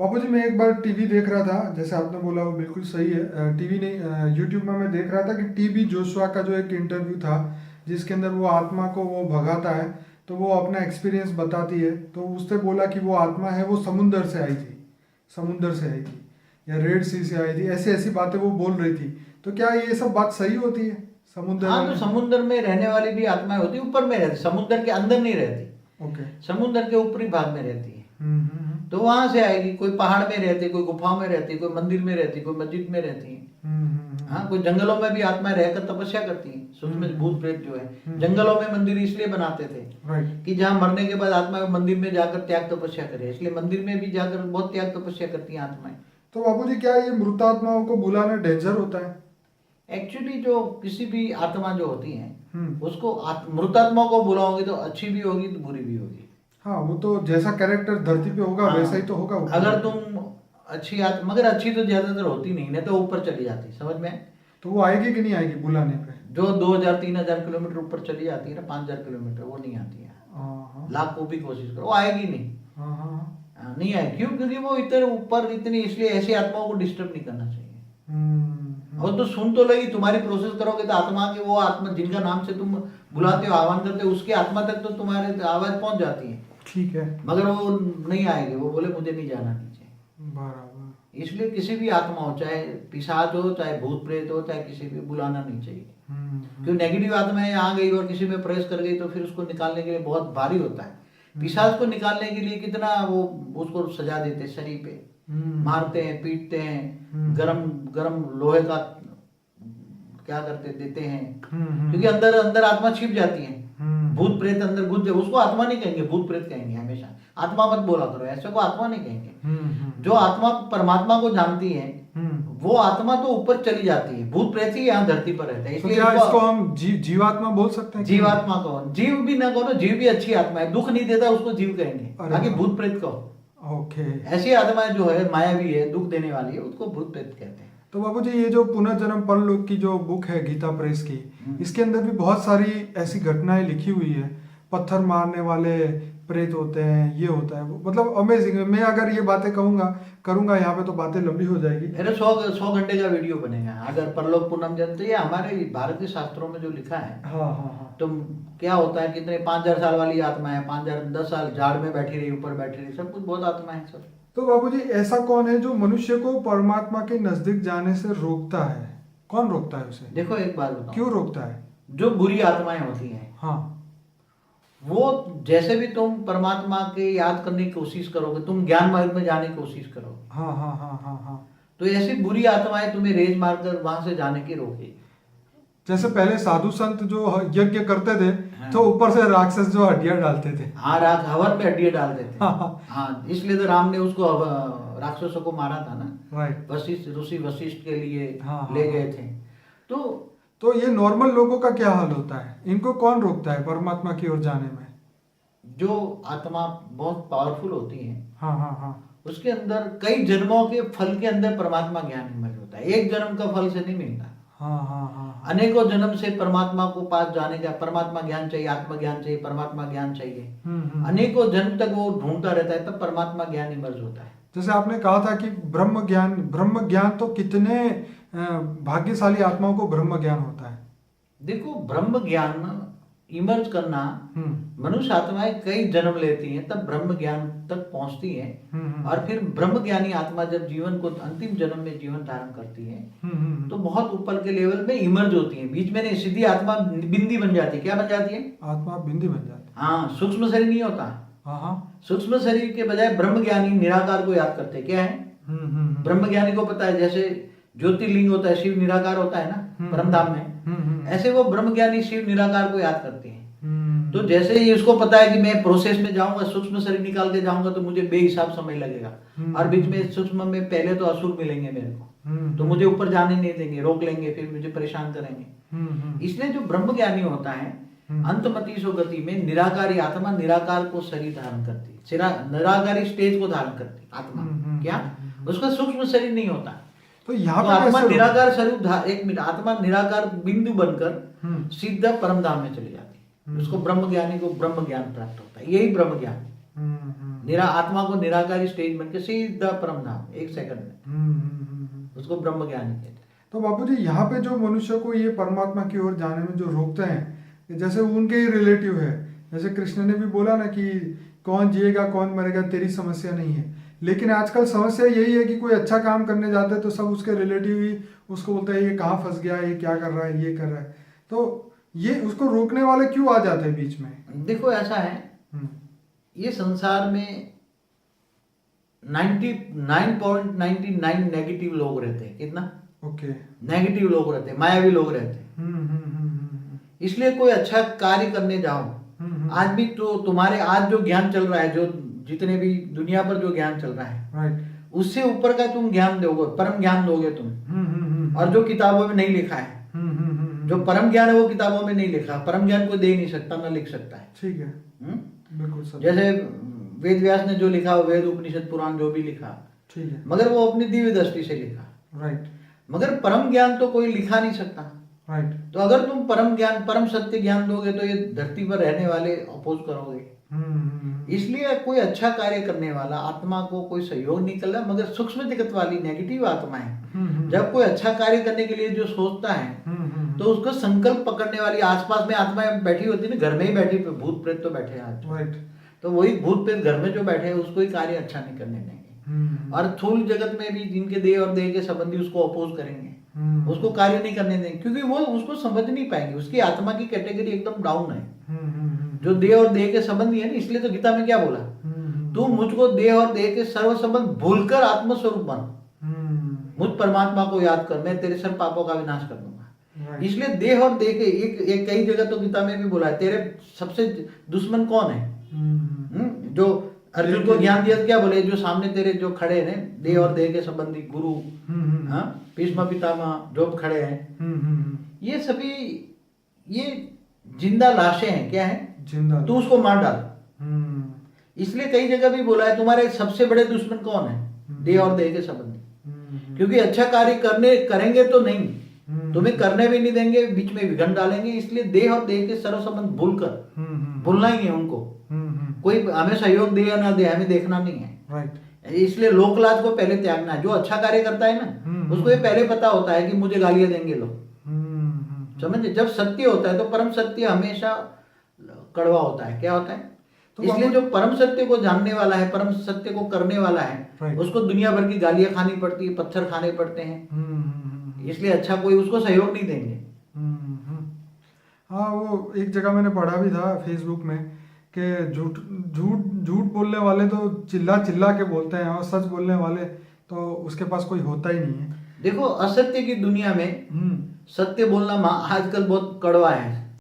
बाबूजी, मैं एक बार टीवी देख रहा था, जैसे आपने बोला वो बिल्कुल सही है। टीवी नहीं, यूट्यूब में मैं देख रहा था कि टीबी जोशुआ का जो एक इंटरव्यू था, जिसके अंदर वो आत्मा को वो भगाता है, तो वो अपना एक्सपीरियंस बताती है। तो उसने बोला कि वो आत्मा है वो समुंदर से आई थी, समुंदर से आई थी या रेड सी से आई थी, ऐसी ऐसी बातें वो बोल रही थी। तो क्या ये सब बात सही होती है? समुंदर हाँ, तो वाले। समुद्र में रहने वाली भी आत्माएं होती, ऊपर में रहती, समुद्र के अंदर नहीं रहती, ओके। समुद्र के ऊपरी भाग में रहती है। हम्म। तो वहां से आएगी, कोई पहाड़ में रहती, कोई गुफा में रहती, कोई मंदिर में रहती, कोई मस्जिद में रहती है। हाँ, कोई जंगलों में भी आत्माएं रहकर तपस्या करती हैं। सूक्ष्म भूत प्रेत जो है, जंगलों में मंदिर इसलिए बनाते थे राइट। कि जहाँ मरने के बाद आत्मा मंदिर में जाकर त्याग तपस्या करे, इसलिए मंदिर में भी जाकर बहुत त्याग तपस्या करती हैं आत्माएं। तो बाबूजी, क्या ये मृतात्माओं को बुलाना डेंजर होता है? एक्चुअली जो किसी भी आत्मा जो होती है, हम्म। उसको मृतात्मा को बुलाओगे तो अच्छी भी होगी तो बुरी भी होगी। हाँ, वो तो जैसा कैरेक्टर धरती पे होगा हाँ, वैसा ही तो होगा ऊपर। अगर तुम अच्छी मगर अच्छी तो ज्यादातर होती नहीं तो ऊपर चली जाती, समझ में आए? तो वो आएगी कि नहीं आएगी बुलाने पे? जो 2000-3000 किलोमीटर ऊपर चली जाती है ना, 5000 किलोमीटर, वो नहीं आती है। हाँ लाख को भी कोशिश करो, वो आएगी नहीं। हाँ हाँ। नहीं आएगी, क्यों? क्योंकि वो इतने ऊपर इतनी, इसलिए ऐसी आत्माओं को डिस्टर्ब नहीं करना चाहिए। और तो सुन तो लगी, तुम्हारी प्रोसेस करोगे तो आत्मा की, वो आत्मा जिनका नाम से तुम बुलाते हो, आह्वान करते हो, उसकी आत्मा तक तो तुम्हारे आवाज पहुंच जाती है। ठीक है। मगर वो नहीं आएंगे, वो बोले मुझे नहीं जाना नीचे। बराबर। इसलिए किसी भी आत्मा हो, चाहे पिशाच हो, चाहे भूत प्रेत हो, चाहे किसी भी, बुलाना नहीं चाहिए। क्यों? नेगेटिव आत्माएं आ गई और किसी में प्रेस कर गई तो फिर उसको निकालने के लिए बहुत भारी होता है। पिशाच को निकालने के लिए कितना वो उसको सजा देते, शरीर पे मारते हैं, पीटते हैं, गरम गरम लोहे का क्या करते देते हैं, क्योंकि अंदर अंदर आत्मा छिप जाती है। भूत प्रेत अंदर घुस जाए, उसको आत्मा नहीं कहेंगे, भूत प्रेत कहेंगे हमेशा। आत्मा मत बोला करो, ऐसे को आत्मा नहीं कहेंगे। जो आत्मा परमात्मा को जानती है वो आत्मा तो ऊपर चली जाती है, भूत प्रेत ही यहाँ धरती पर रहते हैं। तो इसलिए क्या इसको हम जीवात्मा बोल सकते हैं? जीवात्मा कहो, जीव भी ना कहो, जीव भी अच्छी आत्मा है, दुख नहीं देता उसको जीव कहेंगे, बाकी भूत प्रेत कहो। ओके। ऐसी आत्माएं जो है मायावी है, दुख देने वाली है, उसको भूत प्रेत कहते हैं। तो बाबूजी, ये जो पुनर्जन्म परलोक की जो बुक है गीता प्रेस की, इसके अंदर भी बहुत सारी ऐसी घटनाएं लिखी हुई है। पत्थर मारने वाले प्रेत होते हैं, ये होता है, मतलब अमेजिंग है। मैं अगर ये बातें करूंगा यहाँ पे तो बातें लंबी हो जाएगी। अरे 100 घंटे का वीडियो बनेगा अगर परलोक पुनर्जन्म। तो ये हमारे भारतीय शास्त्रों में जो लिखा है, हाँ हाँ हाँ। तो क्या होता है, कितने 5000 साल वाली आत्मा है, 5000 10 साल झाड़ में बैठी रही, ऊपर बैठी रही, सब कुछ बहुत आत्मा है सब। तो बाबूजी, ऐसा कौन है जो मनुष्य को परमात्मा के नजदीक जाने से रोकता है? कौन रोकता है उसे? देखो एक बात बताओ, क्यों रोकता है? जो बुरी आत्माएं होती हैं, हाँ। वो जैसे भी तुम परमात्मा के याद करने की कोशिश करोगे, तुम ज्ञान मार्ग में जाने की कोशिश करोगे, हाँ हाँ हाँ हाँ हाँ। तो ऐसी बुरी आत्माएं तुम्हें रेज मारकर वहां से जाने की रोकेगी। जैसे पहले साधु संत जो यज्ञ करते थे, हाँ। तो ऊपर से राक्षस जो हड्डियां डालते थे। हाँ, राख हवन में हड्डियां डाल देते हाँ, हैं। हाँ। हाँ, इसलिए तो राम ने उसको राक्षसों को मारा था ना, राइट। वशिष्ठ ऋषि वशिष्ठ के लिए हाँ, हाँ, ले हाँ। गए थे। तो ये नॉर्मल लोगों का क्या हाल होता है? इनको कौन रोकता है परमात्मा की ओर जाने में? जो आत्मा बहुत पावरफुल होती है, हाँ हाँ हाँ। उसके अंदर कई जन्मों के फल के अंदर परमात्मा ज्ञान इमर्ज होता है, एक जन्म का फल से नहीं मिलता। हाँ हाँ हाँ। अनेकों जन्म से परमात्मा को पास जाने का, परमात्मा ज्ञान चाहिए, आत्मा ज्ञान चाहिए, परमात्मा ज्ञान चाहिए, अनेकों जन्म तक वो ढूंढता रहता है, तब परमात्मा ज्ञान इमर्ज होता है। जैसे आपने कहा था कि ब्रह्म ज्ञान तो कितने भाग्यशाली आत्माओं को ब्रह्म ज्ञान होता है। देखो, ब्रह्म ज्ञान इमर्ज करना, मनुष्य आत्माएं कई जन्म लेती हैं तब ब्रह्म ज्ञान तक पहुंचती हैं, और फिर ब्रह्म ज्ञानी आत्मा जब जीवन को अंतिम जन्म में जीवन धारण करती है तो बहुत ऊपर के लेवल में इमर्ज होती है। बीच में नहीं, सीधी आत्मा बिंदी बन जाती है। क्या बन जाती है? आत्मा बिंदी बन जाती है। हाँ, सूक्ष्म शरीर नहीं होता। हाँ हाँ। सूक्ष्म शरीर के बजाय ब्रह्म ज्ञानी निराकार को याद करते हैं। क्या है? ब्रह्म ज्ञानी को पता है, जैसे ज्योतिर्लिंग होता है, शिव निराकार होता है ना परमधाम में, ऐसे वो ब्रह्म ज्ञानी शिव निराकार को याद करते हैं। तो जैसे ही उसको पता है कि मैं प्रोसेस में जाऊंगा, सूक्ष्म शरीर निकाल के जाऊंगा तो मुझे बेहिसाब समय लगेगा, और बीच में सूक्ष्म में पहले तो असुर मिलेंगे मेरे को, तो मुझे ऊपर जाने नहीं देंगे, रोक लेंगे, फिर मुझे परेशान करेंगे। इसलिए जो ब्रह्म ज्ञानी होता है, अंतमतीसो गति में निराकारी आत्मा निराकार को शरीर धारण करती है, निराकारी स्टेज को धारण करती आत्मा। क्या? उसका सूक्ष्म शरीर नहीं होता। तो यहाँ तो पे आत्मा कैसे निराकार स्वरूप, एक मिनट, आत्मा निराकार बिंदु बनकर सीधा परमधाम में चली जाती है। उसको ब्रह्म ज्ञानी को ब्रह्म ज्ञान प्राप्त होता है, यही ब्रह्म ज्ञान। आत्मा को निराकारी स्टेज बन के सीधा परम धाम 1 सेकंड में, उसको ब्रह्म ज्ञानी कहते हैं। तो बापूजी यहाँ पे जो मनुष्य को ये परमात्मा की ओर जाने में जो रोकते हैं, जैसे उनके ही रिलेटिव है, जैसे कृष्ण ने भी बोला ना कि कौन जिएगा कौन मरेगा तेरी समस्या नहीं है, लेकिन आजकल समस्या यही है कि कोई अच्छा काम करने जाते हैं तो सब उसके रिलेटिव ही उसको बोलते हैं ये कहाँ फंस गया, ये क्या कर रहा है, ये कर रहा है। तो ये उसको रोकने वाले क्यों आ जाते हैं बीच में? देखो ऐसा है, ये संसार में 99.99 नेगेटिव लोग रहते हैं। कितना? ओके। नेगेटिव लोग रहते हैं, मायावी लोग रहते हैं। इसलिए कोई अच्छा कार्य करने जाओ, आज भी तो तुम्हारे आज जो ज्ञान चल रहा है, जो जितने भी दुनिया पर जो ज्ञान चल रहा है, राइट, उससे ऊपर का तुम ज्ञान दोगे, परम ज्ञान दोगे तुम। और जो किताबों में नहीं लिखा है, जो परम ज्ञान है वो किताबों में नहीं लिखा। परम ज्ञान कोई दे नहीं सकता, ना लिख सकता है। ठीक है, बिल्कुल सही। जैसे वेद व्यास ने जो लिखा, वेद उपनिषद पुराण जो भी लिखा, ठीक है, मगर वो अपनी दिव्य दृष्टि से लिखा। राइट। मगर परम ज्ञान तो कोई लिखा नहीं सकता। राइट। तो अगर तुम परम ज्ञान, परम सत्य ज्ञान दोगे तो ये धरती पर रहने वाले अपोज करोगे। इसलिए कोई अच्छा कार्य करने वाला आत्मा को कोई सहयोग नहीं कर रहा, मगर सूक्ष्म जगत वाली नेगेटिव आत्माएं जब कोई अच्छा कार्य करने के लिए जो सोचता है तो उसको संकल्प पकड़ने वाली आसपास में आत्माएं बैठी होती है ना, घर में ही बैठी, भूत प्रेत तो बैठे हैं आज। राइट। तो वही भूत प्रेत घर में जो बैठे हैं उसको ही कार्य अच्छा नहीं करने देंगे। और स्थूल जगत में भी जिनके देह और देह के संबंधी उसको अपोज करेंगे, उसको कार्य नहीं करने देंगे, क्योंकि वो उसको समझ नहीं पाएंगे। उसकी आत्मा की कैटेगरी एकदम डाउन है, जो देह और देह के संबंधी है ना। इसलिए तो गीता में क्या बोला, तू मुझको देह और देह के सर्व संबंध भूलकर आत्मस्वरूप बन, मुझ परमात्मा को याद कर, मैं तेरे सब पापों का विनाश कर दूंगा। इसलिए देह और देह के एक कई जगह तो गीता में भी बोला है, तेरे सबसे दुश्मन कौन है? जो अर्जुन को ज्ञान दिया क्या बोले, जो सामने तेरे जो खड़े हैं देह और देह के संबंधी गुरु, भीष्म पितामह जो खड़े हैं, ये सभी ये जिंदा लाशें हैं। क्या है? जिंदा। तू उसको मार डाल। इसलिए कई जगह भी बोला है तुम्हारे सबसे बड़े दुश्मन कौन है? देह और देह के संबंधी। क्योंकि अच्छा कार्य करेंगे तो नहीं, तुम्हें करने भी नहीं देंगे, बीच में विघन डालेंगे। इसलिए देह और देह के सर्व संबंध भूलना ही है उनको। कोई हमें सहयोग दे या ना दे, हमें देखना नहीं है। राइट। इसलिए लोकलाज को पहले त्यागना है। जो अच्छा कार्य करता है ना, उसको ये पहले पता होता है कि मुझे गालियां देंगे लोग। समझे? जब सत्य होता है तो परम सत्य हमेशा कड़वा होता है। क्या होता है? तो इसलिए जो परम सत्य को जानने वाला है, परम सत्य को करने वाला है, उसको दुनिया भर की गालियां खानी पड़ती है, पत्थर खाने पड़ते हैं। इसलिए अच्छा कोई उसको सहयोग नहीं देंगे। हाँ, वो एक जगह मैंने पढ़ा भी था फेसबुक में कि झूठ बोलने वाले तो चिल्ला चिल्ला के बोलते हैं, और सच बोलने वाले तो उसके पास कोई होता ही नहीं है। देखो, असत्य की दुनिया में सत्य बोलना आजकल बहुत कड़वा है।